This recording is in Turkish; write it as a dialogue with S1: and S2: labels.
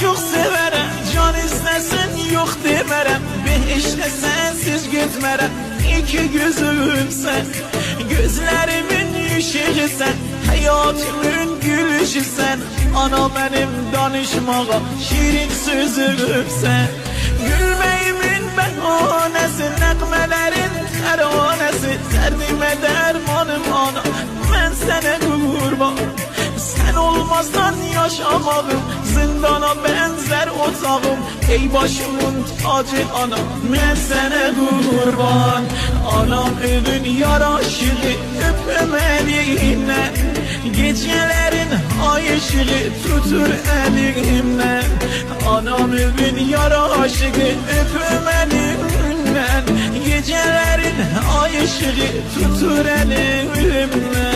S1: çok severem, can istesin yok demerem. Behişte sensiz gitmerem, iki gözüm sen. Gözlerimin ışığı sen, hayatımın gülüşü sen. Ana benim danışmağa şirin sözüm sen. Gülmeyimin behanesi, nəğmələrin təranəsi. Dərdimə dərmanım ana, mən sənə qurban. Sen olmazdan yaşamağım, zindana benzer otağım. Ey başımın tacı ana, ben sana kurban. Anamın yaraşığı öpmeliğine, gecelerin ay ışığı tutur elimden. Anamın yaraşığı öpmeliğine, gecelerin ay ışığı tutur elimden.